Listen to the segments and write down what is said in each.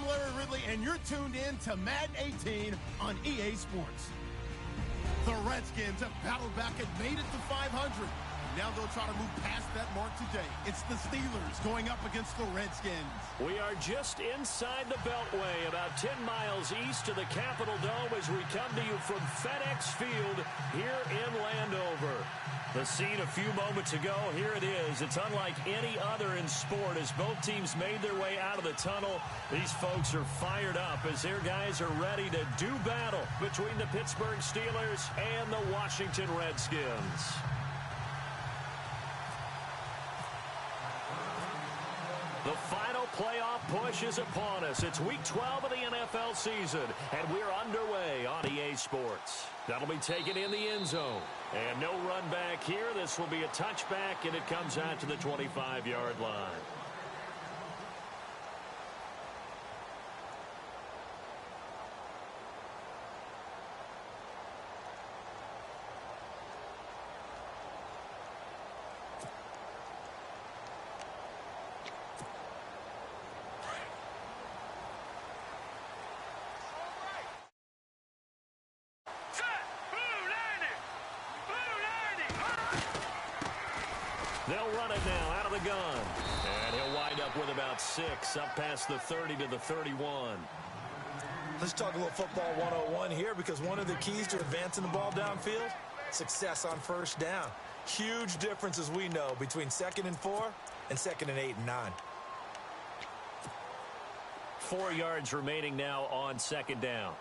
Larry Ridley, and you're tuned in to Madden 18 on EA Sports. The Redskins have battled back and made it to 500. Now they'll try to move past that mark today. It's the Steelers going up against the Redskins. We are just inside the Beltway, about 10 miles east of the Capitol Dome as we come to you from FedEx Field here in Landover. The scene a few moments ago, here it is. It's unlike any other in sport as both teams made their way out of the tunnel. These folks are fired up as their guys are ready to do battle between the Pittsburgh Steelers and the Washington Redskins. The final playoff push is upon us. It's Week 12 of the NFL season, and we're underway on EA Sports. That'll be taken in the end zone. And no run back here. This will be a touchback, and it comes out to the 25-yard line. They'll run it now out of the gun. And he'll wind up with about 6, up past the 30 to the 31. Let's talk a little football 101 here, because one of the keys to advancing the ball downfield, success on first down. Huge difference, as we know, between 2nd and 4 and 2nd and 8 and 9. 4 yards remaining now on 2nd down.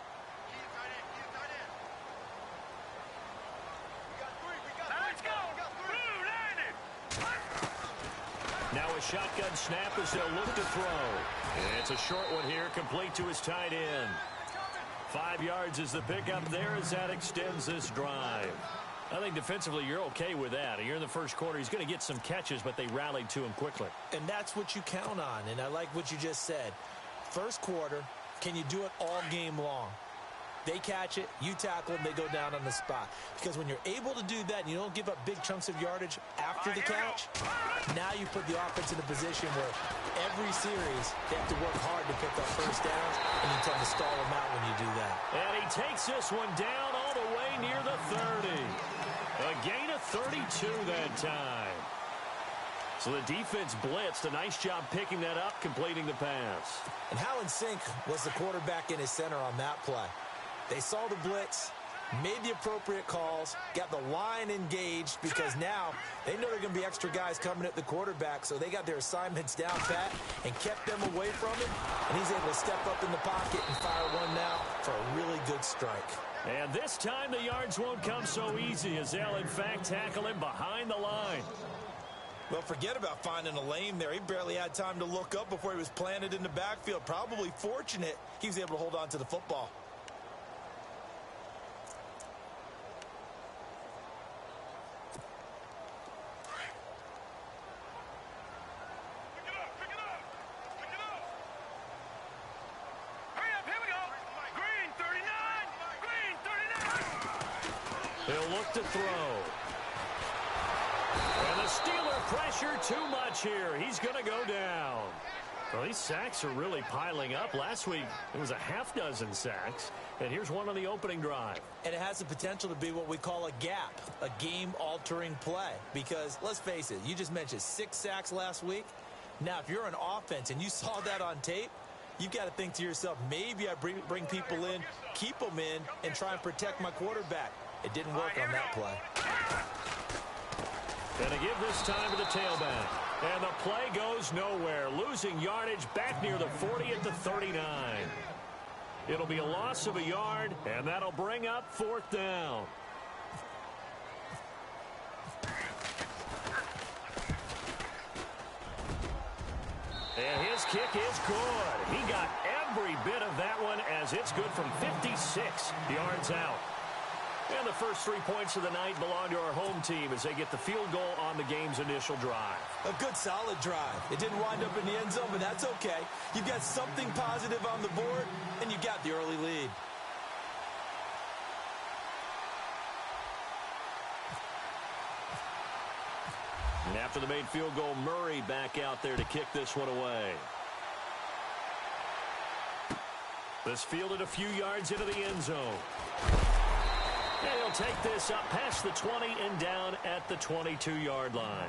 Now a shotgun snap as they'll look to throw. And it's a short one here, complete to his tight end. 5 yards is the pickup there as that extends this drive. I think defensively you're okay with that. Here in the first quarter, he's going to get some catches, but they rallied to him quickly. And that's what you count on, and I like what you just said. First quarter, can you do it all game long? They catch it, you tackle them, they go down on the spot. Because when you're able to do that and you don't give up big chunks of yardage after the catch, now you put the offense in a position where every series they have to work hard to pick up first downs, and you tend to stall them out when you do that. And he takes this one down all the way near the 30. A gain of 32 that time. So the defense blitzed. A nice job picking that up, completing the pass. And how in sync was the quarterback in his center on that play? They saw the blitz, made the appropriate calls, got the line engaged, because now they know there are going to be extra guys coming at the quarterback, so they got their assignments down pat and kept them away from him, and he's able to step up in the pocket and fire one now for a really good strike. And this time the yards won't come so easy, as they'll in fact tackle him behind the line. Well, forget about finding a lane there. He barely had time to look up before he was planted in the backfield. Probably fortunate he was able to hold on to the football. He'll look to throw. And the Steeler pressure too much here. He's going to go down. Well, these sacks are really piling up. Last week, it was a half dozen sacks. And here's one on the opening drive. And it has the potential to be what we call a gap, a game-altering play. Because, let's face it, you just mentioned 6 sacks last week. Now, if you're an offense and you saw that on tape, you've got to think to yourself, maybe I bring people in, keep them in, and try and protect my quarterback. It didn't work on that play. And to give this time to the tailback. And the play goes nowhere. Losing yardage back near the 40 at the 39. It'll be a loss of a yard, and that'll bring up 4th down. And his kick is good. He got every bit of that one, as it's good from 56 yards out. And the first 3 points of the night belong to our home team as they get the field goal on the game's initial drive. A good, solid drive. It didn't wind up in the end zone, but that's okay. You've got something positive on the board, and you got the early lead. And after the made field goal, Murray back out there to kick this one away. This fielded a few yards into the end zone. And he'll take this up past the 20 and down at the 22-yard line.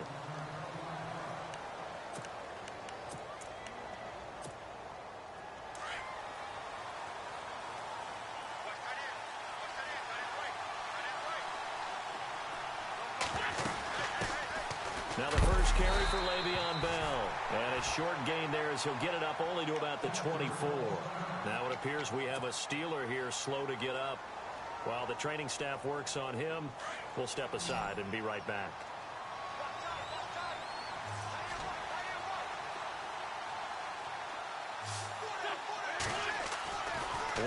Now the first carry for Le'Veon Bell. And a short gain there as he'll get it up only to about the 24. Now it appears we have a Steeler here slow to get up. While the training staff works on him, we'll step aside and be right back.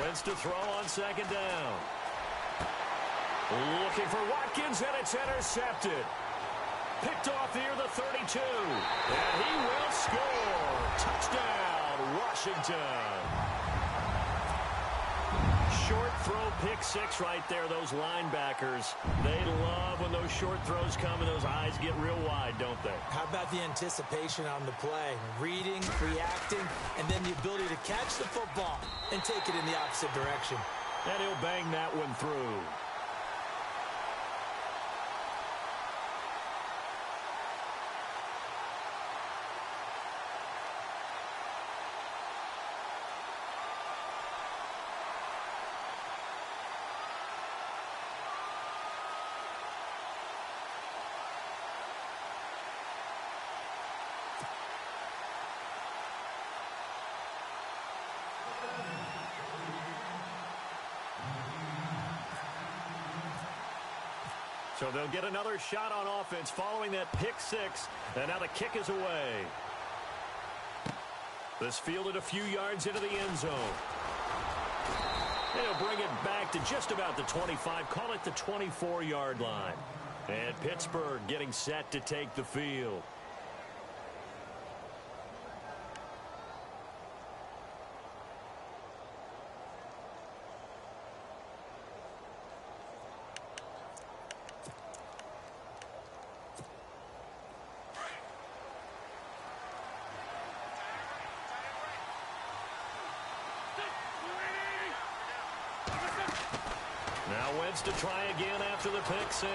Wentz to throw on second down. Looking for Watkins, and it's intercepted. Picked off near the 32. And he will score. Touchdown, Washington. Short throw, pick six right there. Those linebackers, they love when those short throws come and those eyes get real wide, don't they? How about the anticipation on the play? Reading, reacting, and then the ability to catch the football and take it in the opposite direction. And he'll bang that one through. So they'll get another shot on offense following that pick six. And now the kick is away. This fielded a few yards into the end zone. They'll bring it back to just about the 25. Call it the 24-yard line. And Pittsburgh getting set to take the field. Now Wentz to try again after the pick six.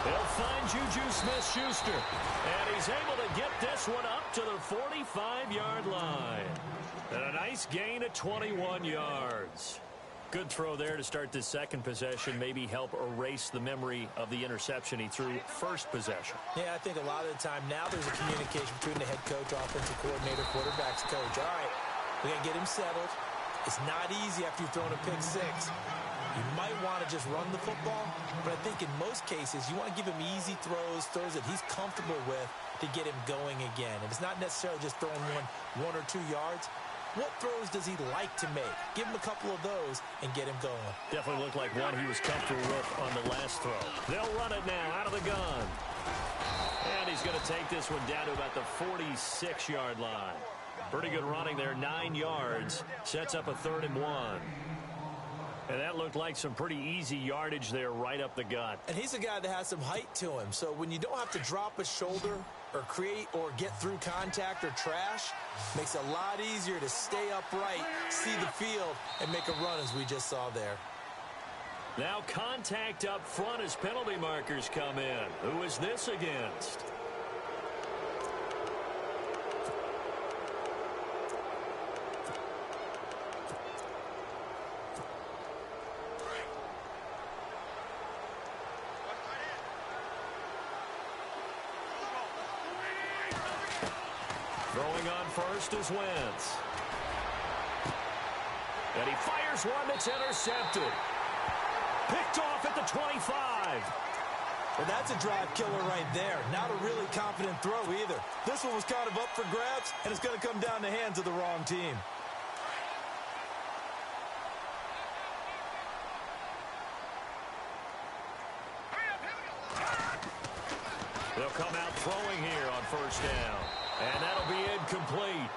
He'll find Juju Smith-Schuster. And he's able to get this one up to the 45-yard line. And a nice gain of 21 yards. Good throw there to start this second possession. Maybe help erase the memory of the interception he threw first possession. Yeah, I think a lot of the time now there's a communication between the head coach, offensive coordinator, quarterback's coach. All right, we got to get him settled. It's not easy after you've thrown a pick six. You might want to just run the football, but I think in most cases you want to give him easy throws that he's comfortable with to get him going again. And it's not necessarily just throwing one or 2 yards. What throws does he like to make? Give him a couple of those and get him going. Definitely looked like one he was comfortable with on the last throw. They'll run it now out of the gun. And he's going to take this one down to about the 46-yard line. Pretty good running there, 9 yards. Sets up a 3rd and 1. And that looked like some pretty easy yardage there right up the gut. And he's a guy that has some height to him. So when you don't have to drop a shoulder or create or get through contact or trash, makes it a lot easier to stay upright, see the field, and make a run as we just saw there. Now contact up front as penalty markers come in. Who is this against? Throwing on first is Wentz. And he fires one that's intercepted. Picked off at the 25. Well, that's a drive killer right there. Not a really confident throw either. This one was kind of up for grabs, and it's going to come down the hands of the wrong team. They'll come out throwing here on first down. And that'll be incomplete.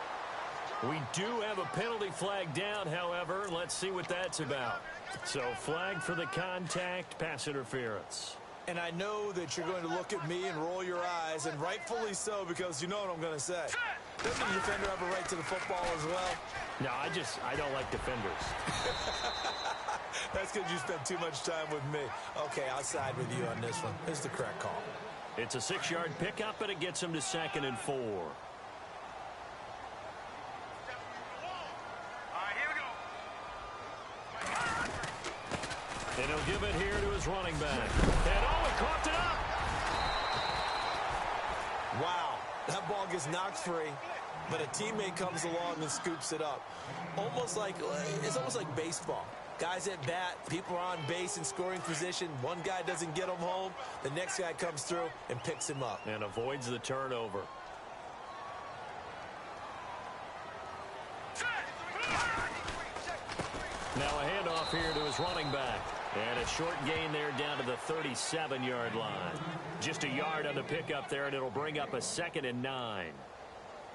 We do have a penalty flag down, however. Let's see what that's about. So flag for the contact, pass interference. And I know that you're going to look at me and roll your eyes, and rightfully so, because you know what I'm going to say. Doesn't the defender have a right to the football as well? No, I don't like defenders. That's because you spent too much time with me. Okay, I'll side with you on this one. This is the correct call. It's a 6-yard pickup, and it gets him to 2nd and 4. And he'll give it here to his running back. And he coughed it up. Wow, that ball gets knocked free, but a teammate comes along and scoops it up. It's almost like baseball. Guys at bat, people are on base in scoring position. One guy doesn't get him home. The next guy comes through and picks him up. And avoids the turnover. Now a handoff here to his running back. And a short gain there down to the 37-yard line. Just a yard on the pickup there, and it'll bring up a 2nd and 9.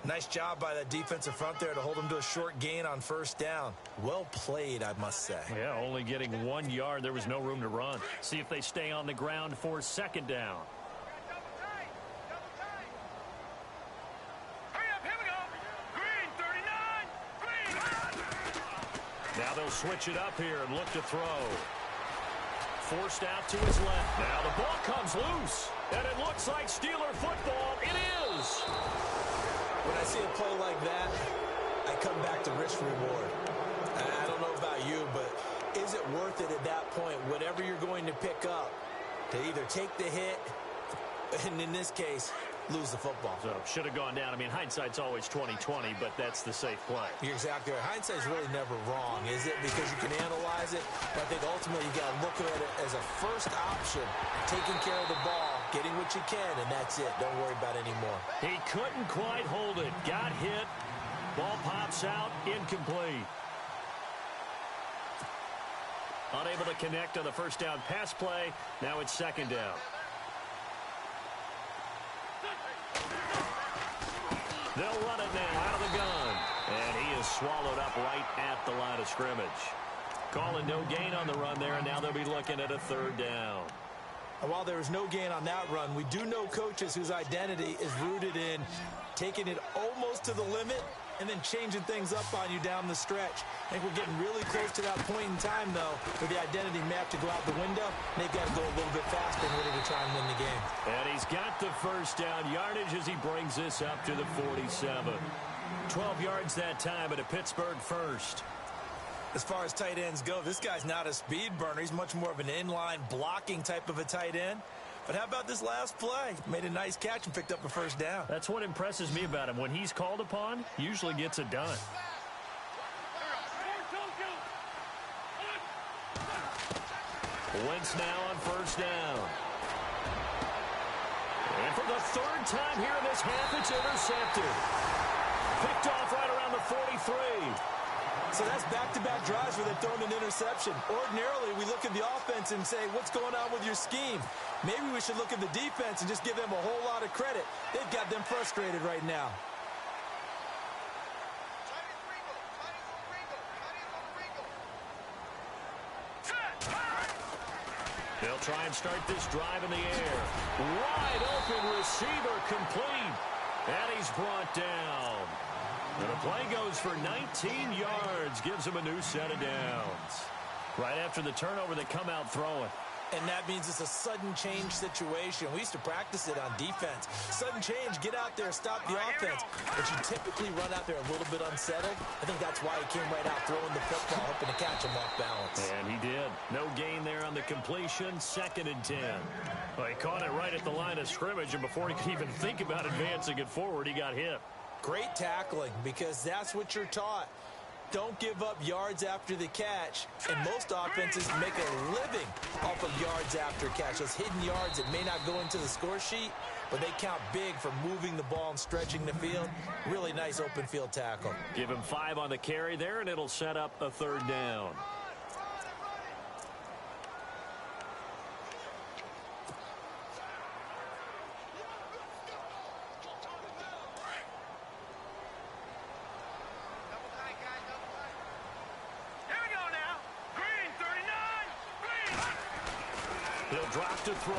Nice job by that defensive front there to hold him to a short gain on 1st down. Well played, I must say. Yeah, only getting 1 yard. There was no room to run. See if they stay on the ground for 2nd down. Now they'll switch it up here and look to throw. Forced out to his left. Now the ball comes loose. And it looks like Steeler football. It is. When I see a play like that, I come back to risk reward. I don't know about you, but is it worth it at that point, whatever you're going to pick up, to either take the hit, and in this case, lose the football? So should have gone down. I mean, hindsight's always 20/20, but that's the safe play. You're exactly right. Hindsight's really never wrong, is it? Because you can analyze it, but I think ultimately you got to look at it as a first option, taking care of the ball, getting what you can, and that's it. Don't worry about it anymore. He couldn't quite hold it. Got hit. Ball pops out. Incomplete. Unable to connect on the first down pass play. Now it's 2nd down. They'll run it now out of the gun. And he is swallowed up right at the line of scrimmage. Calling no gain on the run there, and now they'll be looking at a 3rd down. And while there was no gain on that run, we do know coaches whose identity is rooted in taking it almost to the limit and then changing things up on you down the stretch. I think we're getting really close to that point in time, though, where the identity map to go out the window, and they've got to go a little bit faster in order to try and win the game. And he's got the first down yardage as he brings this up to the 47. 12 yards that time at a Pittsburgh first. As far as tight ends go, this guy's not a speed burner. He's much more of an inline blocking type of a tight end. But how about this last play? Made a nice catch and picked up a first down. That's what impresses me about him. When he's called upon, usually gets it done. Wentz now on first down. And for the 3rd time here in this half, it's intercepted. Picked off right around the 43. So that's back-to-back drives where they've thrown an interception. Ordinarily, we look at the offense and say, what's going on with your scheme? Maybe we should look at the defense and just give them a whole lot of credit. They've got them frustrated right now. They'll try and start this drive in the air. Wide open receiver complete. And he's brought down. And the play goes for 19 yards. Gives him a new set of downs. Right after the turnover, they come out throwing. And that means it's a sudden change situation. We used to practice it on defense. Sudden change, get out there, stop the offense. But you typically run out there a little bit unsettled. I think that's why he came right out throwing the football, hoping to catch him off balance. And he did. No gain there on the completion. 2nd and 10. Well, he caught it right at the line of scrimmage, and before he could even think about advancing it forward, he got hit. Great tackling, because that's what you're taught. Don't give up yards after the catch, and most offenses make a living off of yards after catch. Those hidden yards that may not go into the score sheet, but they count big for moving the ball and stretching the field. Really nice open field tackle. Give him 5 on the carry there, and it'll set up a 3rd down. drop to throw.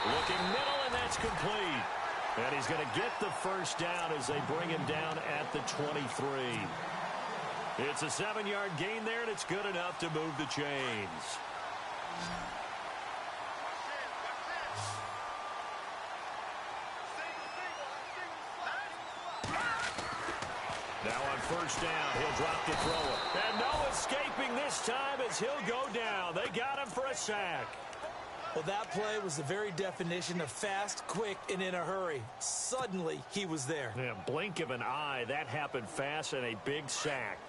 Looking middle, and that's complete. And he's going to get the first down as they bring him down at the 23. It's a 7-yard gain there, and it's good enough to move the chains. Now on first down, he'll drop to throw it. And no escaping this time as he'll go down. They got him for a sack. Well, that play was the very definition of fast, quick, and in a hurry. Suddenly, he was there. Yeah, blink of an eye. That happened fast and a big sack.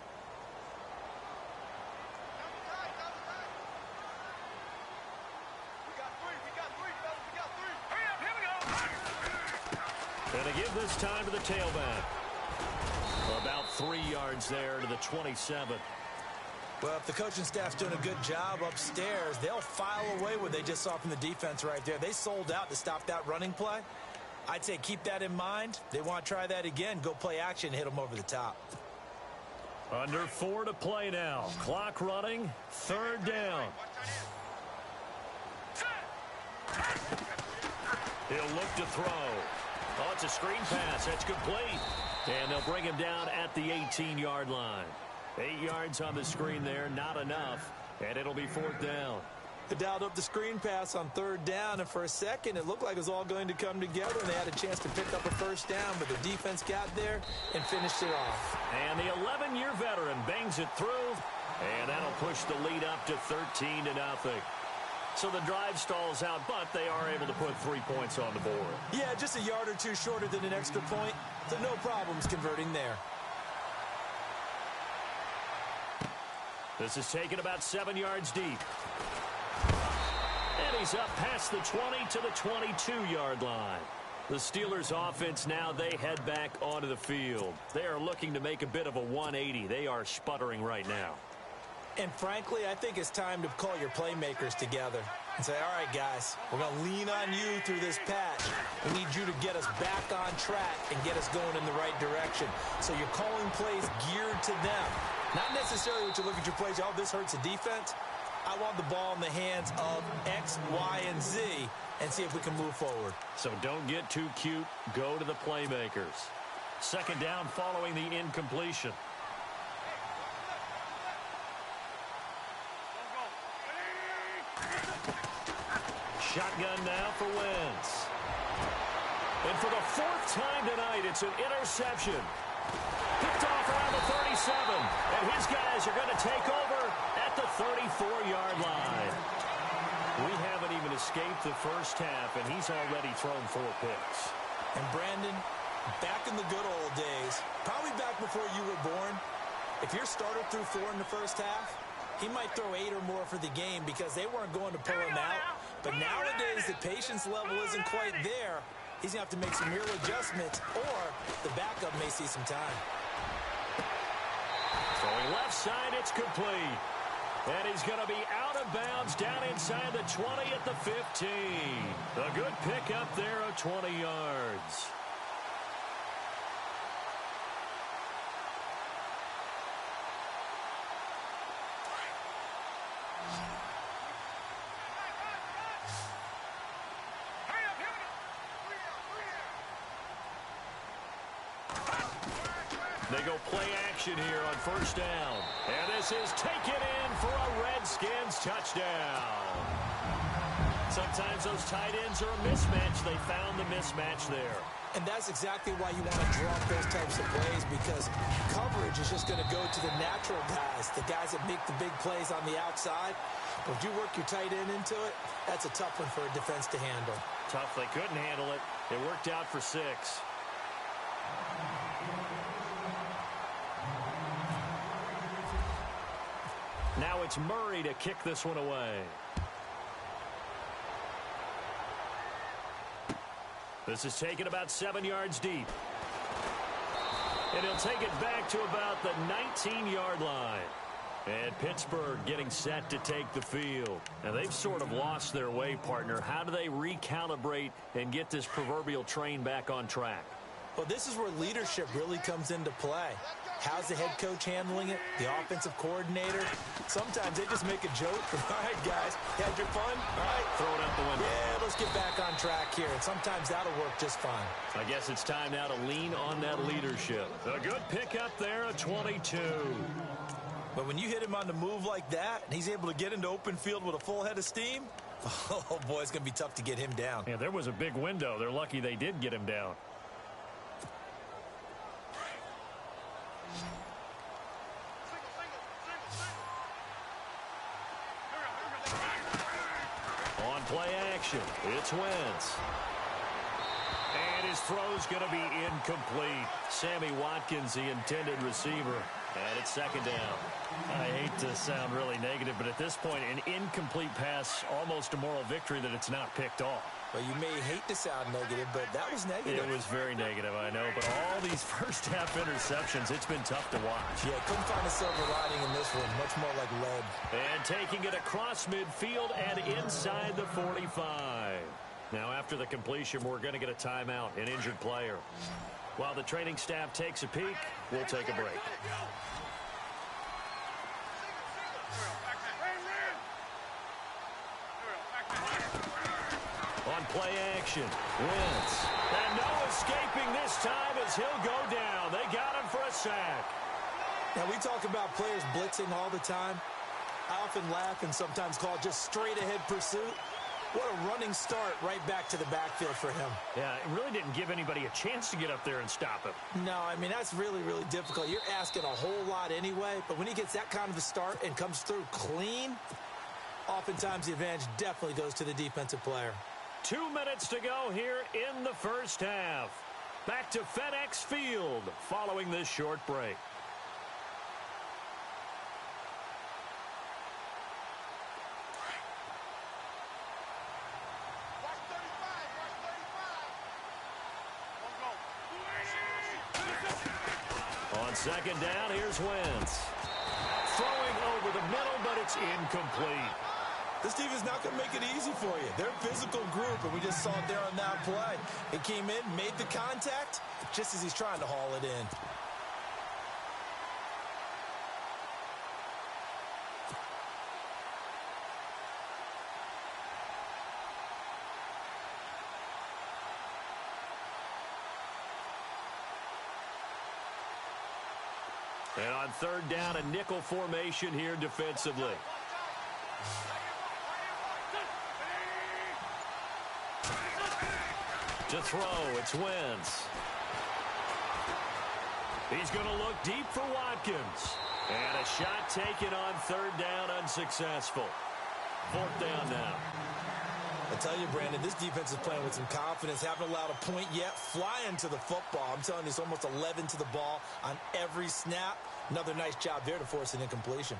And they give this time to the tailback. About 3 yards there to the 27. Well, if the coaching staff's doing a good job upstairs, they'll file away what they just saw from the defense right there. They sold out to stop that running play. I'd say keep that in mind. They want to try that again. Go play action, hit them over the top. Under 4 to play now. Clock running. 3rd down. He'll look to throw. Oh, it's a screen pass. That's complete. And they'll bring him down at the 18-yard line. 8 yards on the screen there, not enough. And it'll be 4th down. They dialed up the screen pass on 3rd down, and for a second it looked like it was all going to come together, and they had a chance to pick up a first down, but the defense got there and finished it off. And the 11-year veteran bangs it through, and that'll push the lead up to 13-0. So the drive stalls out, but they are able to put 3 points on the board. Yeah, just a yard or two shorter than an extra point, so no problems converting there. This is taken about 7 yards deep. And he's up past the 20 to the 22-yard line. The Steelers' offense now, they head back onto the field. They are looking to make a bit of a 180. They are sputtering right now. And frankly, I think it's time to call your playmakers together and say, all right, guys, we're going to lean on you through this patch. We need you to get us back on track and get us going in the right direction. So you're calling plays geared to them. Not necessarily what you look at your plays, oh, this hurts the defense. I want the ball in the hands of X, Y, and Z and see if we can move forward. So don't get too cute. Go to the playmakers. 2nd down following the incompletion. Shotgun now for Wentz. And for the 4th time tonight, it's an interception. Picked off around the 37. And his guys are going to take over at the 34-yard line. We haven't even escaped the first half, and he's already thrown 4 picks. And Brandon, back in the good old days, probably back before you were born, if your starter threw 4 in the first half, he might throw 8 or more for the game because they weren't going to pull him out. But nowadays, the patience level isn't quite there. He's going to have to make some real adjustments, or the backup may see some time. Throwing left side, it's complete. And he's going to be out of bounds down inside the 20 at the 15. A good pick up there of 20 yards. They go play action here on first down. And this is taken in for a Redskins touchdown. Sometimes those tight ends are a mismatch. They found the mismatch there. And that's exactly why you want to draw up those types of plays, because coverage is just going to go to the natural guys, the guys that make the big plays on the outside. But if you work your tight end into it, that's a tough one for a defense to handle. Tough. They couldn't handle it. It worked out for 6. Now it's Murray to kick this one away. This is taken about 7 yards deep. And he'll take it back to about the 19-yard line. And Pittsburgh getting set to take the field. Now, they've sort of lost their way, partner. How do they recalibrate and get this proverbial train back on track? Well, this is where leadership really comes into play. How's the head coach handling it? The offensive coordinator? Sometimes they just make a joke. All right, guys, you had your fun? All right. Throw it out the window. Yeah, let's get back on track here. And sometimes that'll work just fine. I guess it's time now to lean on that leadership. A good pickup there, a 22. But when you hit him on the move like that, and he's able to get into open field with a full head of steam, oh, boy, it's going to be tough to get him down. Yeah, there was a big window. They're lucky they did get him down. On play action, it's Wentz. And his throw's going to be incomplete. Sammy Watkins, the intended receiver. And it's second down. I hate to sound really negative, but at this point, an incomplete pass, almost a moral victory that it's not picked off. Well, you may hate to sound negative, but that was negative. It was very negative, I know. But all these first-half interceptions, it's been tough to watch. Yeah, couldn't find a silver lining in this one. Much more like lead. And taking it across midfield and inside the 45. Now, after the completion, we're going to get a timeout, an injured player. While the training staff takes a peek, we'll take a break. On play action, Wentz. And no escaping this time as he'll go down. They got him for a sack. Now, we talk about players blitzing all the time. I often laugh and sometimes call it just straight-ahead pursuit. What a running start right back to the backfield for him. Yeah, it really didn't give anybody a chance to get up there and stop him. No, I mean, that's really, really difficult. You're asking a whole lot anyway, but when he gets that kind of a start and comes through clean, oftentimes the advantage definitely goes to the defensive player. 2 minutes to go here in the first half. Back to FedEx Field following this short break. On second down, here's Wentz. Throwing over the middle, but it's incomplete. This team is not going to make it easy for you. They're a physical group, and we just saw it there on that play. He came in, made the contact, just as he's trying to haul it in. And on third down, a nickel formation here defensively. To throw, it's Wentz. He's going to look deep for Watkins. And a shot taken on third down, unsuccessful. Fourth down now. I tell you, Brandon, this defense is playing with some confidence. Haven't allowed a point yet. Flying to the football. I'm telling you, it's almost 11 to the ball on every snap. Another nice job there to force an incompletion.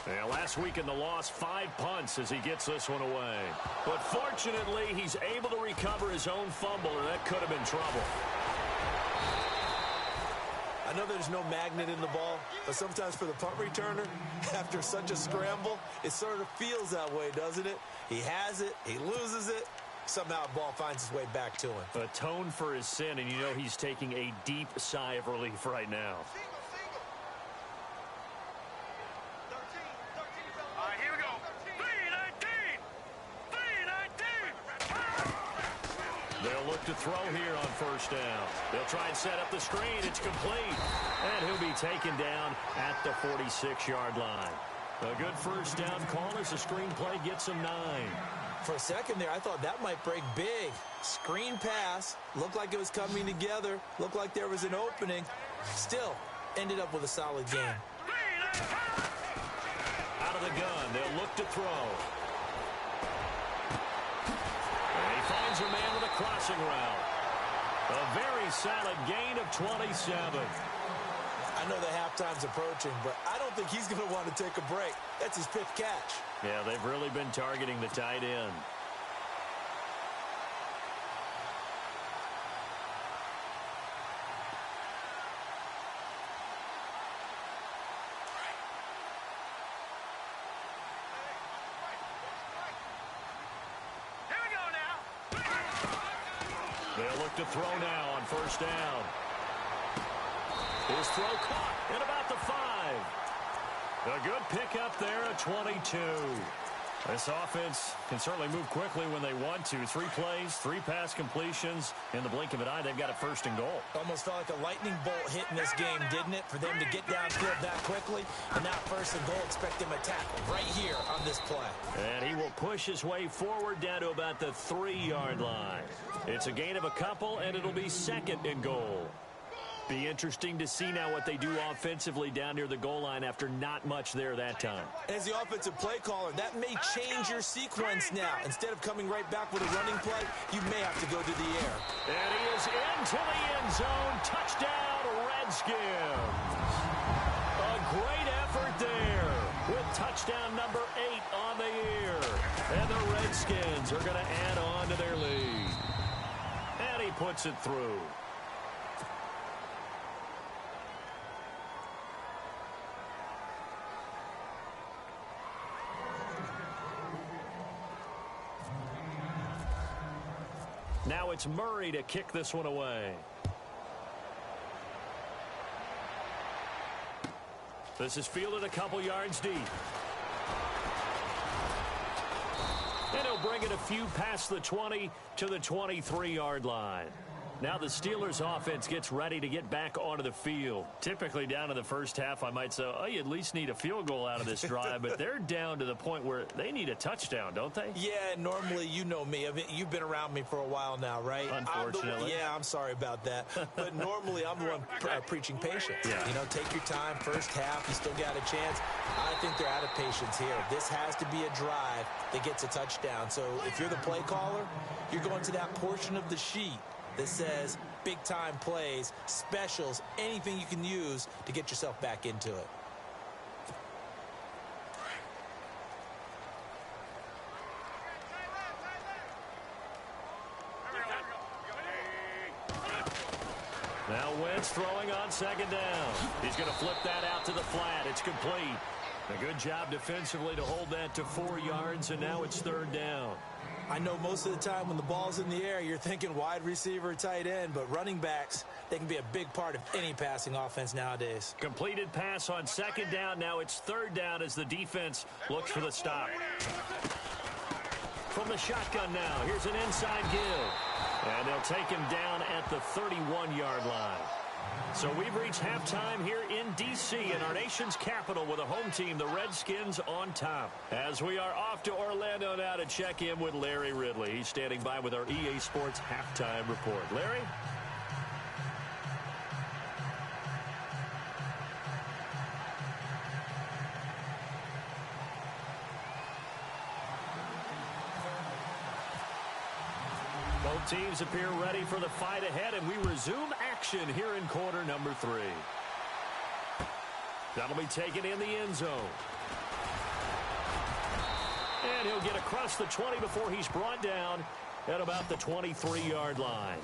Yeah, last week in the loss, 5 punts as he gets this one away. But fortunately, he's able to recover his own fumble, and that could have been trouble. I know there's no magnet in the ball, but sometimes for the punt returner, after such a scramble, it sort of feels that way, doesn't it? He has it, he loses it, somehow the ball finds its way back to him. Atone for his sin, and you know he's taking a deep sigh of relief right now. They'll look to throw here on first down. They'll try and set up the screen. It's complete. And he'll be taken down at the 46-yard line. A good first down call as the screen play gets him 9. For a second there, I thought that might break big. Screen pass. Looked like it was coming together. Looked like there was an opening. Still, ended up with a solid game. Out of the gun, they'll look to throw. And he finds a man with a crossing route. A very solid gain of 27. I know the halftime's approaching, but I don't think he's going to want to take a break. That's his 5th catch. Yeah, they've really been targeting the tight end. They'll look to throw now on first down. His throw caught at about the 5. A good pickup there at 22. This offense can certainly move quickly when they want to. 3 plays, 3 pass completions. In the blink of an eye, they've got a first and goal. Almost felt like a lightning bolt hit in this game, didn't it? For them to get downfield that quickly. And now first and goal, expect them to tackle right here on this play. And he will push his way forward down to about the 3-yard line. It's a gain of a couple, and it'll be second and goal. Be interesting to see now what they do offensively down near the goal line after not much there that time. As the offensive play caller, that may change your sequence now. Instead of coming right back with a running play, you may have to go to the air. And he is into the end zone. Touchdown, Redskins. A great effort there with touchdown number 8 on the year. And the Redskins are going to add on to their lead. And he puts it through. Now it's Murray to kick this one away. This is fielded a couple yards deep. And he'll bring it a few past the 20 to the 23-yard line. Now the Steelers offense gets ready to get back onto the field. Typically down in the first half, I might say, oh, you at least need a field goal out of this drive. But they're down to the point where they need a touchdown, don't they? Yeah, normally, you know me. I mean, you've been around me for a while now, right? Unfortunately. I'm sorry about that. But normally, I'm the one preaching patience. Yeah. You know, take your time. First half, you still got a chance. I think they're out of patience here. This has to be a drive that gets a touchdown. So if you're the play caller, you're going to that portion of the sheet that says big-time plays, specials, anything you can use to get yourself back into it. Now Wentz throwing on second down. He's going to flip that out to the flat. It's complete. A good job defensively to hold that to 4 yards, and now it's third down. I know most of the time when the ball's in the air, you're thinking wide receiver, tight end, but running backs, they can be a big part of any passing offense nowadays. Completed pass on second down. Now it's third down as the defense looks for the stop. From the shotgun now, here's an inside give. And they'll take him down at the 31-yard line. So we've reached halftime here in D.C. in our nation's capital with a home team, the Redskins, on top. As we are off to Orlando now to check in with Larry Ridley. He's standing by with our EA Sports halftime report. Larry? Both teams appear ready for the fight ahead, and we resume action here in quarter number 3. That'll be taken in the end zone. And he'll get across the 20 before he's brought down at about the 23-yard line.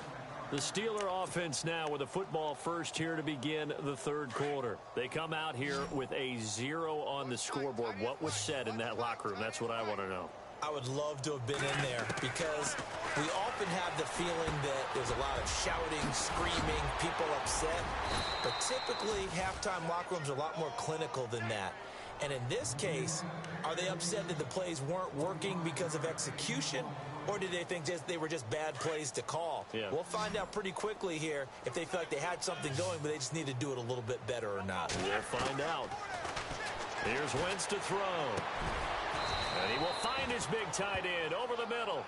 The Steeler offense now with a football first here to begin the third quarter. They come out here with a 0 on the scoreboard. What was said in that locker room? That's what I want to know. I would love to have been in there because we often have the feeling that there's a lot of shouting, screaming, people upset. But typically, halftime locker rooms are a lot more clinical than that. And in this case, are they upset that the plays weren't working because of execution? Or did they think they were just bad plays to call? Yeah. We'll find out pretty quickly here if they feel like they had something going, but they just need to do it a little bit better or not. We'll find out. Here's Wentz to throw. And he will find his big tight end over the middle.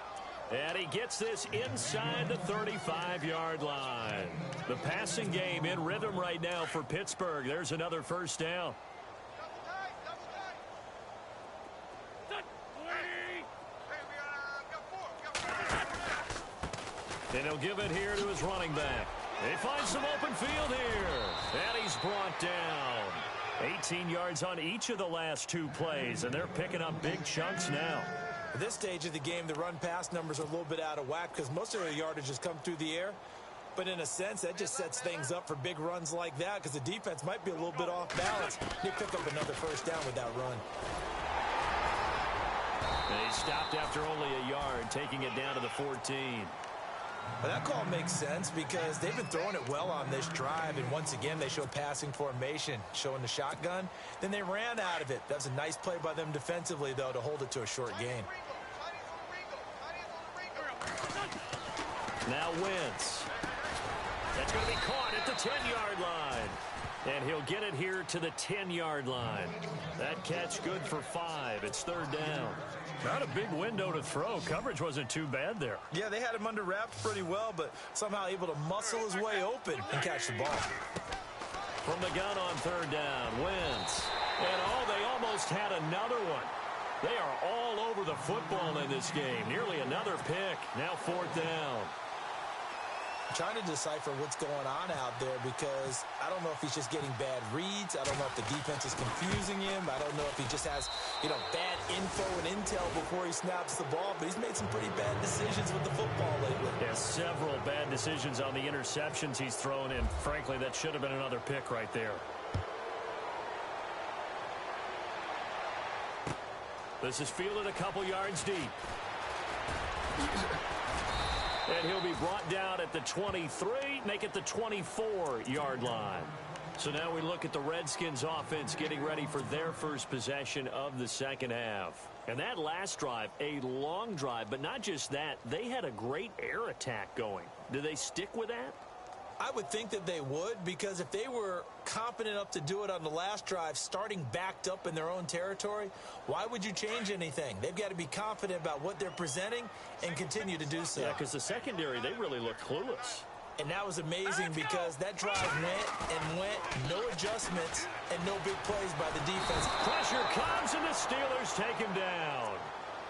And he gets this inside the 35-yard line. The passing game in rhythm right now for Pittsburgh. There's another first down. And he'll give it here to his running back. He finds some open field here. And he's brought down. 18 yards on each of the last 2 plays, and they're picking up big chunks now. At this stage of the game, the run-pass numbers are a little bit out of whack because most of their yardage has come through the air. But in a sense, that just sets things up for big runs like that because the defense might be a little bit off balance. They pick up another first down with that run. They stopped after only a yard, taking it down to the 14. Well, that call makes sense because they've been throwing it well on this drive, and once again, they show passing formation, showing the shotgun. Then they ran out of it. That was a nice play by them defensively, though, to hold it to a short gain. Now Wentz. That's going to be caught at the 10-yard line. And he'll get it here to the 10-yard line. That catch good for 5. It's third down. Not a big window to throw. Coverage wasn't too bad there. Yeah, they had him under wraps pretty well, but somehow able to muscle his way open and catch the ball. From the gun on third down, Wentz. And they almost had another one. They are all over the football in this game. Nearly another pick. Now fourth down. I'm trying to decipher what's going on out there because I don't know if he's just getting bad reads. I don't know if the defense is confusing him. I don't know if he just has, bad info and intel before he snaps the ball. But he's made some pretty bad decisions with the football lately. Yeah, several bad decisions on the interceptions he's thrown in. Frankly, that should have been another pick right there. This is fielded a couple yards deep. And he'll be brought down at the 23, make it the 24-yard line. So now we look at the Redskins offense getting ready for their first possession of the second half. And that last drive, a long drive, but not just that, they had a great air attack going. Do they stick with that? I would think that they would, because if they were confident enough to do it on the last drive, starting backed up in their own territory, why would you change anything? They've got to be confident about what they're presenting and continue to do so. Yeah, because the secondary, they really looked clueless. And that was amazing because that drive went, no adjustments, and no big plays by the defense. Pressure comes, and the Steelers take him down.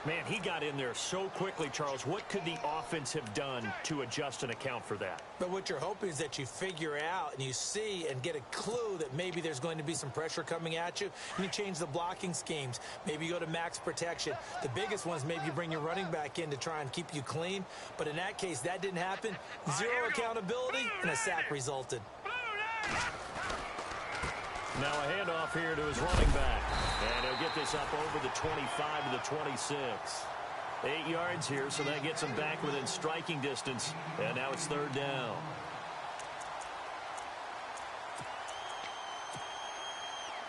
Man, he got in there so quickly, Charles. What could the offense have done to adjust and account for that? But what you're hoping is that you figure out and you see and get a clue that maybe there's going to be some pressure coming at you, and you change the blocking schemes. Maybe you go to max protection. The biggest one is maybe you bring your running back in to try and keep you clean. But in that case, that didn't happen. Zero accountability, and a sack resulted. Now a handoff here to his running back. And he'll get this up over the 25 to the 26. 8 yards here, so that gets him back within striking distance. And now it's third down.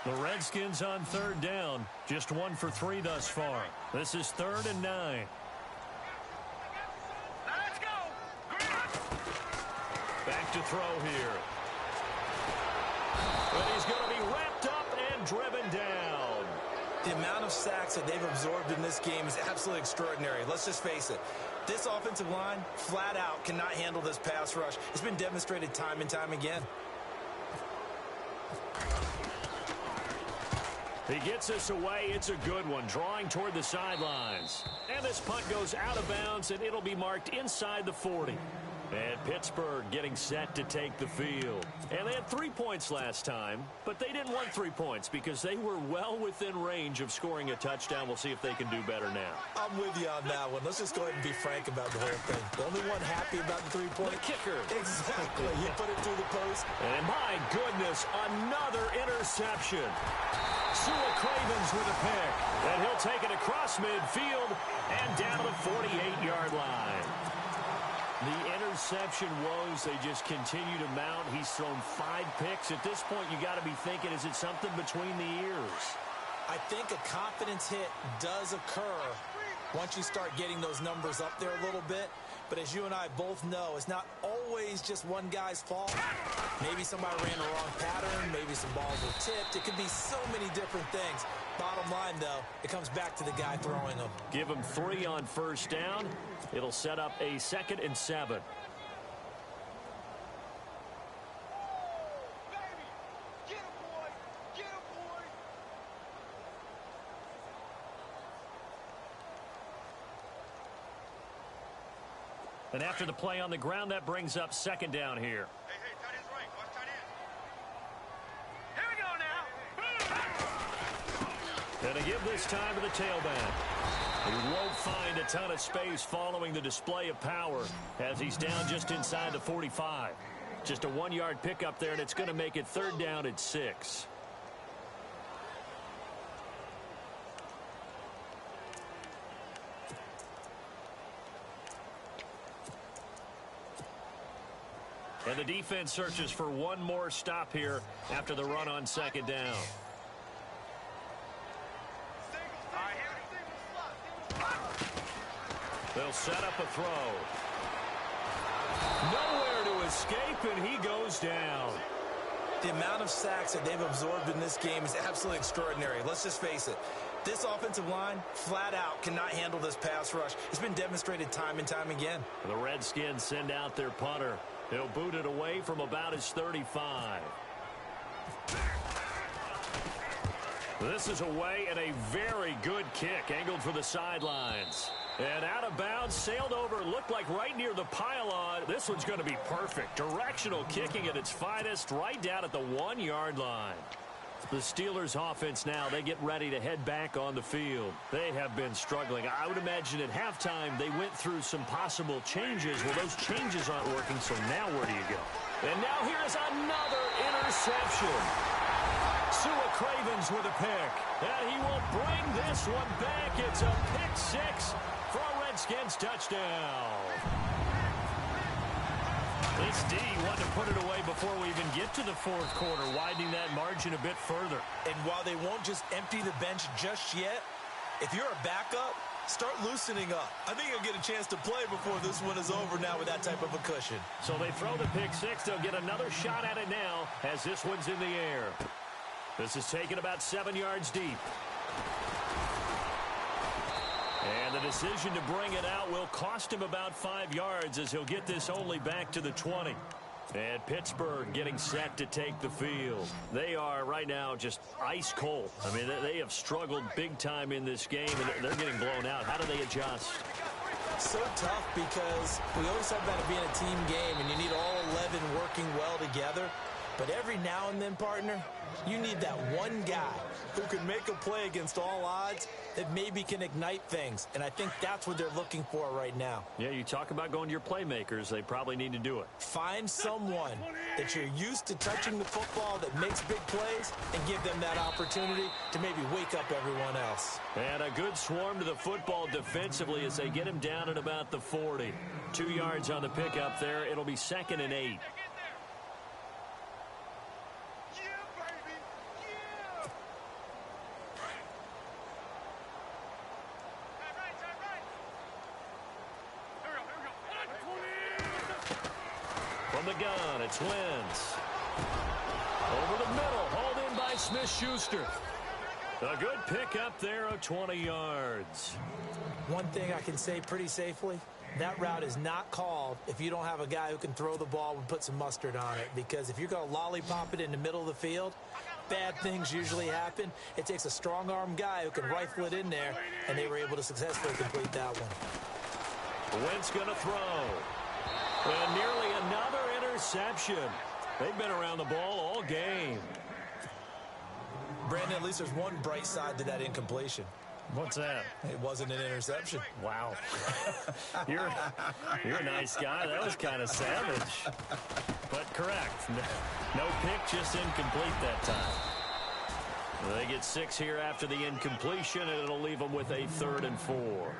The Redskins on third down. Just 1 for 3 thus far. This is 3rd and 9. Let's go. Back to throw here. But he's going to be wrapped up and driven down. The amount of sacks that they've absorbed in this game is absolutely extraordinary. Let's just face it. This offensive line, flat out, cannot handle this pass rush. It's been demonstrated time and time again. He gets this away. It's a good one, drawing toward the sidelines. And this punt goes out of bounds, and it'll be marked inside the 40. And Pittsburgh getting set to take the field. And they had 3 points last time, but they didn't want 3 points because they were well within range of scoring a touchdown. We'll see if they can do better now. I'm with you on that one. Let's just go ahead and be frank about the whole thing. The only one happy about the 3-point. The kicker. Exactly. You put it through the post. And my goodness, another interception. Sua Cravens with a pick. And he'll take it across midfield and down the 48-yard line. The interception woes, they just continue to mount. He's thrown 5 picks. At this point, you got to be thinking, is it something between the ears? I think a confidence hit does occur once you start getting those numbers up there a little bit. But as you and I both know, it's not always just one guy's fault. Maybe somebody ran the wrong pattern. Maybe some balls were tipped. It could be so many different things. Bottom line, though, it comes back to the guy throwing them. Give him 3 on first down. It'll set up a 2nd and 7. And after the play on the ground, that brings up 2nd down here. Hey, tight end's right. Watch tight end. Here we go now. And to give this time to the tailback. He won't find a ton of space following the display of power as he's down just inside the 45. Just a 1-yard pickup there, and it's going to make it 3rd down at 6. And the defense searches for one more stop here after the run on second down. They'll set up a throw. Nowhere to escape, and he goes down. The amount of sacks that they've absorbed in this game is absolutely extraordinary. Let's just face it. This offensive line, flat out, cannot handle this pass rush. It's been demonstrated time and time again. The Redskins send out their punter. He'll boot it away from about his 35. This is away and a very good kick, angled for the sidelines. And out of bounds, sailed over, looked like right near the pylon. This one's going to be perfect. Directional kicking at its finest, right down at the 1-yard line. The Steelers' offense now, they get ready to head back on the field. They have been struggling. I would imagine at halftime they went through some possible changes. Well, those changes aren't working, so now where do you go? And now here's another interception. Sua Cravens with a pick. And he will bring this one back. It's a pick six for a Redskins touchdown. This D wanted to put it away before we even get to the fourth quarter, widening that margin a bit further. And while they won't just empty the bench just yet, if you're a backup, start loosening up. I think you'll get a chance to play before this one is over now with that type of a cushion. So they throw the pick six. They'll get another shot at it now as this one's in the air. This is taken about 7 yards deep. And the decision to bring it out will cost him about 5 yards as he'll get this only back to the 20. And Pittsburgh getting set to take the field. They are right now just ice cold. I mean, they have struggled big time in this game, and they're getting blown out. How do they adjust? So tough because we always talk about it being a team game, and you need all 11 working well together. But every now and then, partner, you need that one guy who can make a play against all odds that maybe can ignite things. And I think that's what they're looking for right now. Yeah, you talk about going to your playmakers. They probably need to do it. Find someone that you're used to touching the football that makes big plays and give them that opportunity to maybe wake up everyone else. And a good swarm to the football defensively as they get him down at about the 40. 2 yards on the pickup there. It'll be 2nd and 8. From the gun, it's Wentz. Over the middle, hauled in by Smith-Schuster. A good pick up there of 20 yards. One thing I can say pretty safely, that route is not called if you don't have a guy who can throw the ball and put some mustard on it. Because if you're going to lollipop it in the middle of the field, bad things usually happen. It takes a strong-arm guy who can rifle it in there, and they were able to successfully complete that one. Wentz going to throw. And nearly another interception. They've been around the ball all game. Brandon, at least there's one bright side to that incompletion. What's that? It wasn't an interception. Wow. You're a nice guy. That was kind of savage. But correct. No pick, just incomplete that time. They get 6 here after the incompletion, and it'll leave them with a 3rd and 4.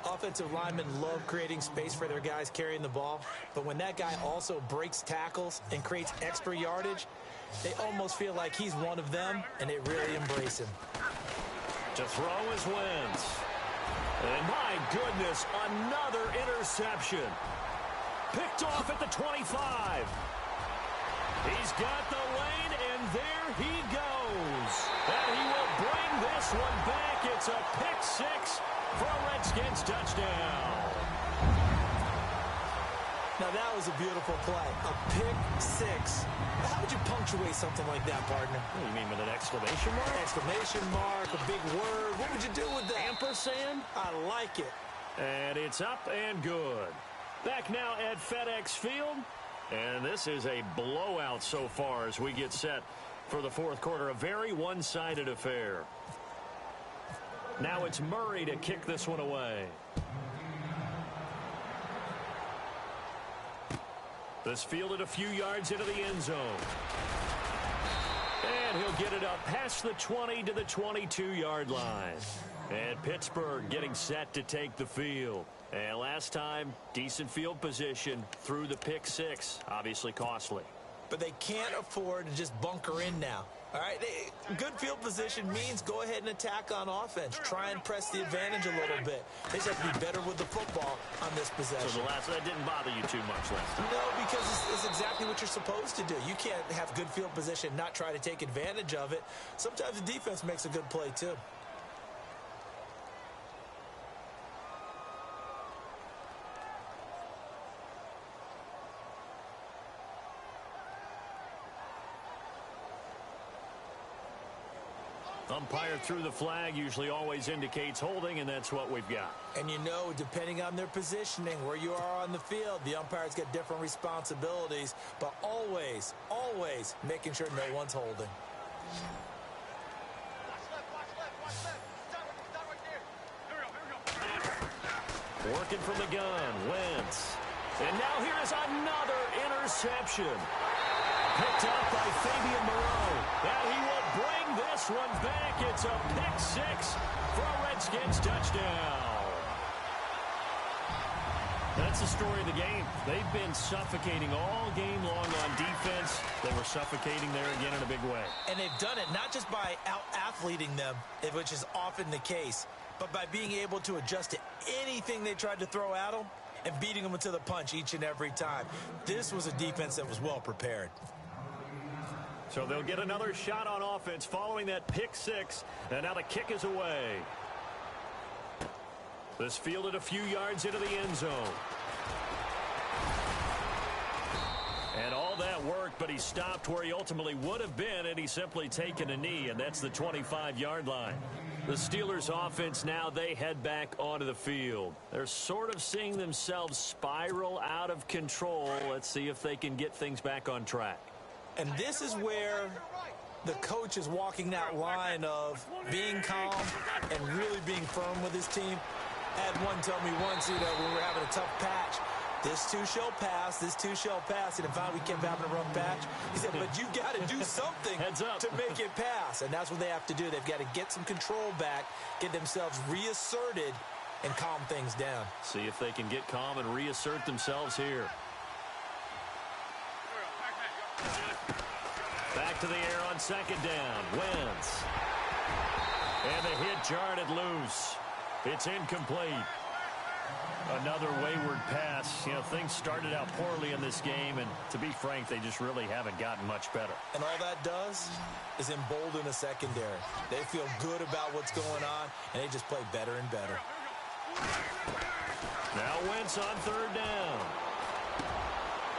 Offensive linemen love creating space for their guys carrying the ball, but when that guy also breaks tackles and creates extra yardage, they almost feel like he's one of them, and they really embrace him. To throw is Wentz. And my goodness, another interception. Picked off at the 25. He's got the lane, and there he goes. And he will bring this one back. It's a pick six for a Redskins touchdown. Now that was a beautiful play. A pick six. How would you punctuate something like that, partner? What do you mean, with an exclamation mark? Exclamation mark, a big word. What would you do with that? Ampersand? I like it. And it's up and good. Back now at FedEx Field. And this is a blowout so far as we get set for the fourth quarter. A very one-sided affair. Now it's Murray to kick this one away. This fielded a few yards into the end zone. And he'll get it up past the 20 to the 22-yard line. And Pittsburgh getting set to take the field. And last time, decent field position through the pick six. Obviously costly. But they can't afford to just bunker in now. All right, good field position means go ahead and attack on offense. Try and press the advantage a little bit. They just have to be better with the football on this possession. So that didn't bother you too much last time? No, because it's exactly what you're supposed to do. You can't have good field position and not try to take advantage of it. Sometimes the defense makes a good play, too. Umpire through the flag usually always indicates holding, and that's what we've got. And you know, depending on their positioning, where you are on the field, the umpires get different responsibilities, but always, always making sure no one's holding. Working from the gun, Wentz. And now here is another interception. Picked up by Fabian Moreau. And he will bring this one back. It's a pick six for a Redskins touchdown. That's the story of the game. They've been suffocating all game long on defense. They were suffocating there again in a big way. And they've done it not just by out-athleting them, which is often the case, but by being able to adjust to anything they tried to throw at them and beating them to the punch each and every time. This was a defense that was well prepared. So they'll get another shot on offense following that pick six. And now the kick is away. This fielded a few yards into the end zone. And all that work, but he stopped where he ultimately would have been, and he's simply taken a knee, and that's the 25-yard line. The Steelers offense now, they head back onto the field. They're sort of seeing themselves spiral out of control. Let's see if they can get things back on track. And this is where the coach is walking that line of being calm and really being firm with his team. I had one tell me once, when we were having a tough patch, this too shall pass, this too shall pass. And if we kept having a rough patch, he said, but you got to do something to make it pass. And that's what they have to do. They've got to get some control back, get themselves reasserted, and calm things down. See if they can get calm and reassert themselves here. Back to the air on second down. Wentz. And the hit jarred it loose. It's incomplete. Another wayward pass. Things started out poorly in this game, and to be frank, they just really haven't gotten much better. And all that does is embolden a secondary. They feel good about what's going on, and they just play better and better. Now Wentz on third down.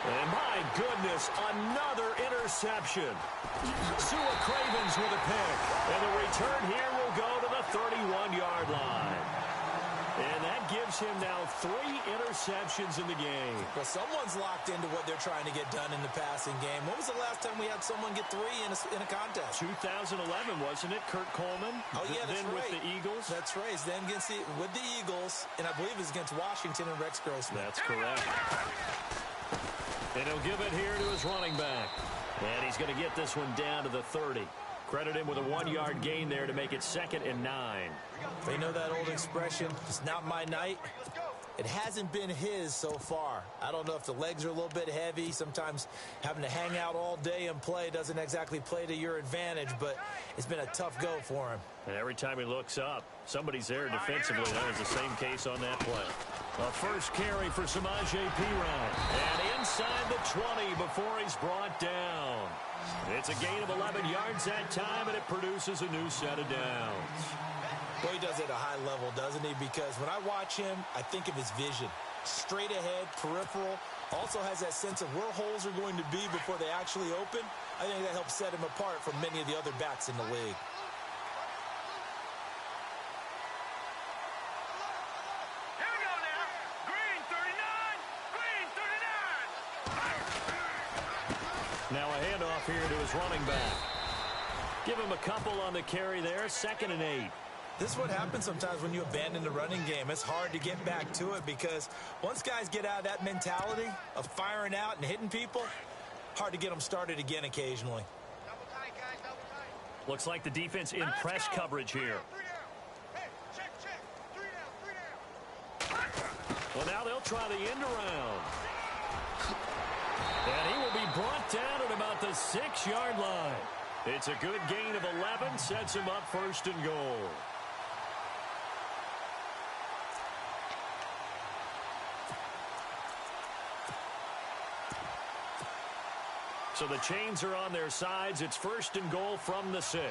And my goodness, another interception. Sua Cravens with a pick. And the return here will go to the 31-yard line. And that gives him now 3 interceptions in the game. Well, someone's locked into what they're trying to get done in the passing game. When was the last time we had someone get 3 in a contest? 2011, wasn't it? Kurt Coleman? Oh, yeah, that's then right. with the Eagles? That's right. Then with the Eagles, and I believe it's against Washington and Rex Grossman. That's correct. And he'll give it here to his running back. And he's going to get this one down to the 30. Credit him with a 1-yard gain there to make it 2nd and 9. They know that old expression, it's not my night. It hasn't been his so far. I don't know if the legs are a little bit heavy. Sometimes having to hang out all day and play doesn't exactly play to your advantage, but it's been a tough go for him. And every time he looks up, somebody's there defensively. That was the same case on that play. A first carry for Samaje Perine. And inside the 20 before he's brought down. It's a gain of 11 yards that time, and it produces a new set of downs. Well, he does it at a high level, doesn't he? Because when I watch him, I think of his vision. Straight ahead, peripheral. Also has that sense of where holes are going to be before they actually open. I think that helps set him apart from many of the other backs in the league. Here we go now. Green 39. Green 39. Now a handoff here to his running back. Give him a couple on the carry there. 2nd and 8. This is what happens sometimes when you abandon the running game. It's hard to get back to it because once guys get out of that mentality of firing out and hitting people, hard to get them started again occasionally. Double tight, guys. Double Looks like the defense in press coverage here. Hey, check. 3 down. Well, now they'll try the end around. And he will be brought down at about the 6-yard line. It's a good gain of 11, sets him up first and goal. So the chains are on their sides. It's first and goal from the 6.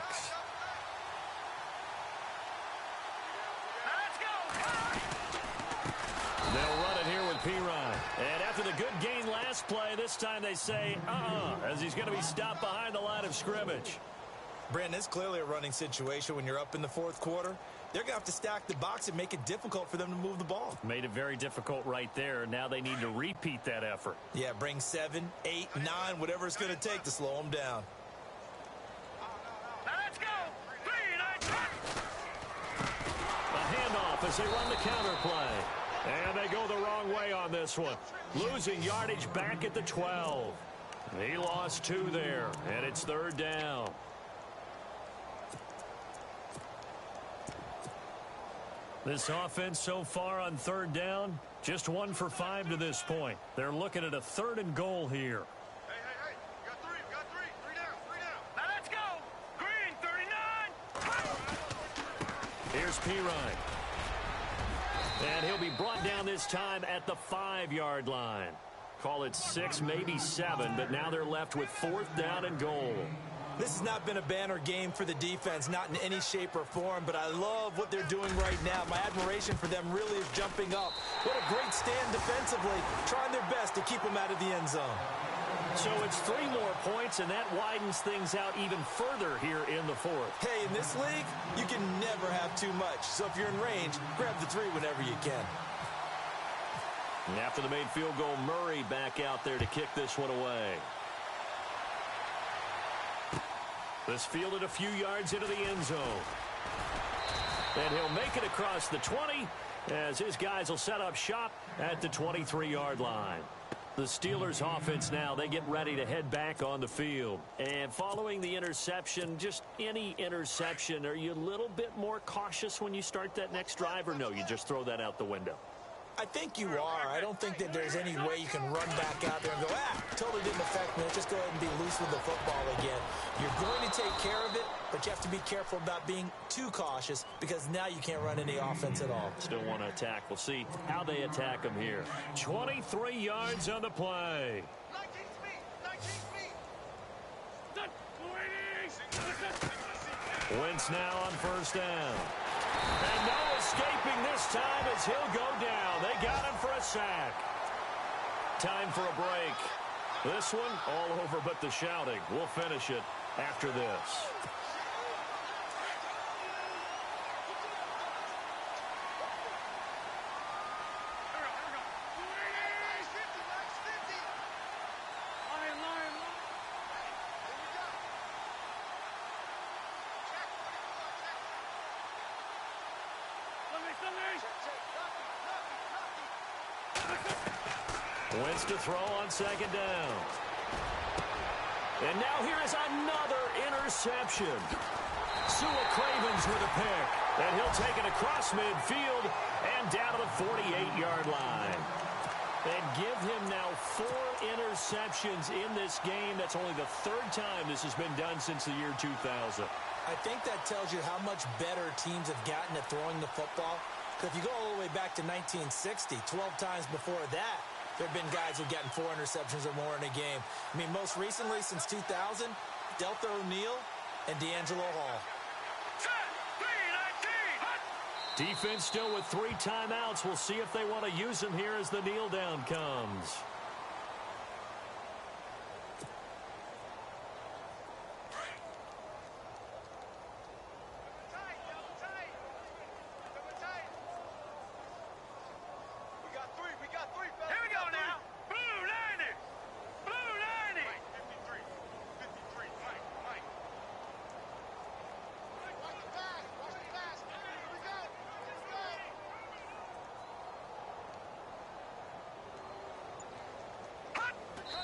They'll run it here with Pirine. And after the good gain last play, this time they say, as he's going to be stopped behind the line of scrimmage. Brandon, it's clearly a running situation when you're up in the fourth quarter. They're going to have to stack the box and make it difficult for them to move the ball. Made it very difficult right there. Now they need to repeat that effort. Yeah, bring 7, 8, 9, whatever it's going to take to slow them down. Now let's go. 3, 9, A handoff as they run the counter play. And they go the wrong way on this one. Losing yardage back at the 12. He lost 2 there, and it's third down. This offense so far on third down, just 1 for 5 to this point. They're looking at a 3rd and goal here. Hey. We got 3. 3 down. Now let's go. Green, 39. Here's Pirine. And he'll be brought down this time at the 5-yard line. Call it 6, maybe 7, but now they're left with 4th down and goal. This has not been a banner game for the defense, not in any shape or form, but I love what they're doing right now. My admiration for them really is jumping up. What a great stand defensively, trying their best to keep them out of the end zone. So it's 3 more points, and that widens things out even further here in the 4th. Hey, in this league, you can never have too much. So if you're in range, grab the 3 whenever you can. And after the made field goal, Murray back out there to kick this one away. This fielded a few yards into the end zone. And he'll make it across the 20 as his guys will set up shop at the 23-yard line. The Steelers offense now, they get ready to head back on the field. And following the interception, just any interception, are you a little bit more cautious when you start that next drive, or no, you just throw that out the window? I think you are. I don't think that there's any way you can run back out there and go, totally didn't affect me. Let's just go ahead and be loose with the football again. You're going to take care of it, but you have to be careful about being too cautious because now you can't run any offense at all. Still want to attack. We'll see how they attack them here. 23 yards on the play. 19 speed. Done. Wentz now on first down. And no escaping this time as he'll go down. They got him for a sack. Time for a break. This one all over but the shouting. We'll finish it after this. Wentz to throw on second down. And now here is another interception. Sua Cravens with a pick. And he'll take it across midfield and down to the 48-yard line. And give him now 4 interceptions in this game. That's only the 3rd time this has been done since the year 2000. I think that tells you how much better teams have gotten at throwing the football. Because if you go all the way back to 1960, 12 times before that, there have been guys who've gotten 4 interceptions or more in a game. I mean, most recently, since 2000, Deltha O'Neal and D'Angelo Hall. Defense still with 3 timeouts. We'll see if they want to use them here as the kneel down comes.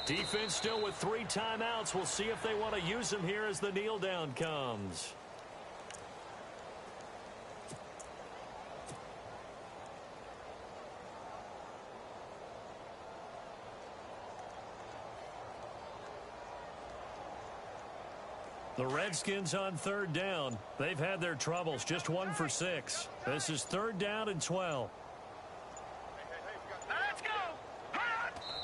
Defense still with 3 timeouts. We'll see if they want to use them here as the kneel down comes. The Redskins on 3rd down. They've had their troubles, just 1 for 6. This is 3rd down and 12. Let's go.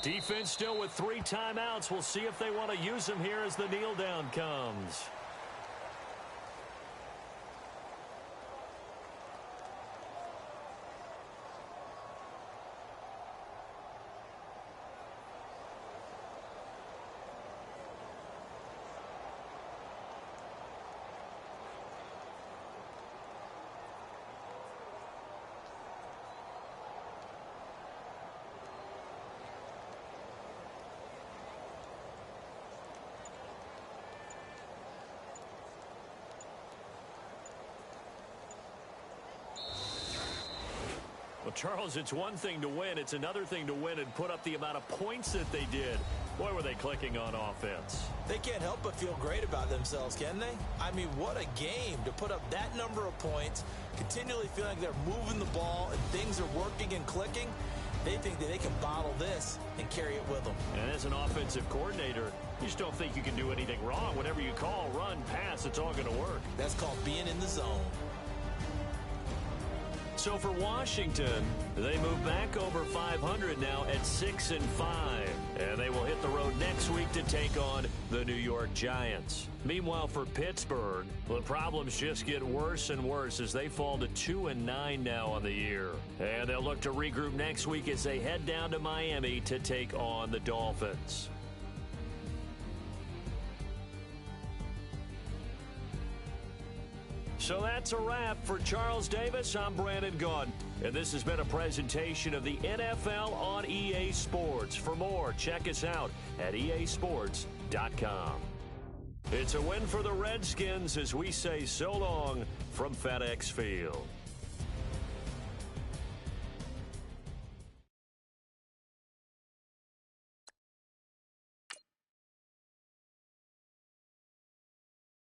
Defense still with 3 timeouts. We'll see if they want to use them here as the kneel down comes. Well, Charles, it's one thing to win. It's another thing to win and put up the amount of points that they did. Boy, were they clicking on offense. They can't help but feel great about themselves, can they? I mean, what a game to put up that number of points, continually feeling like they're moving the ball and things are working and clicking. They think that they can bottle this and carry it with them. And as an offensive coordinator, you just don't think you can do anything wrong. Whatever you call, run, pass, it's all going to work. That's called being in the zone. So for Washington, they move back over 500 now at 6-5. And they will hit the road next week to take on the New York Giants. Meanwhile, for Pittsburgh, the problems just get worse and worse as they fall to 2-9 now on the year. And they'll look to regroup next week as they head down to Miami to take on the Dolphins. So that's a wrap. For Charles Davis, I'm Brandon Gaudin. And this has been a presentation of the NFL on EA Sports. For more, check us out at easports.com. It's a win for the Redskins as we say so long from FedEx Field.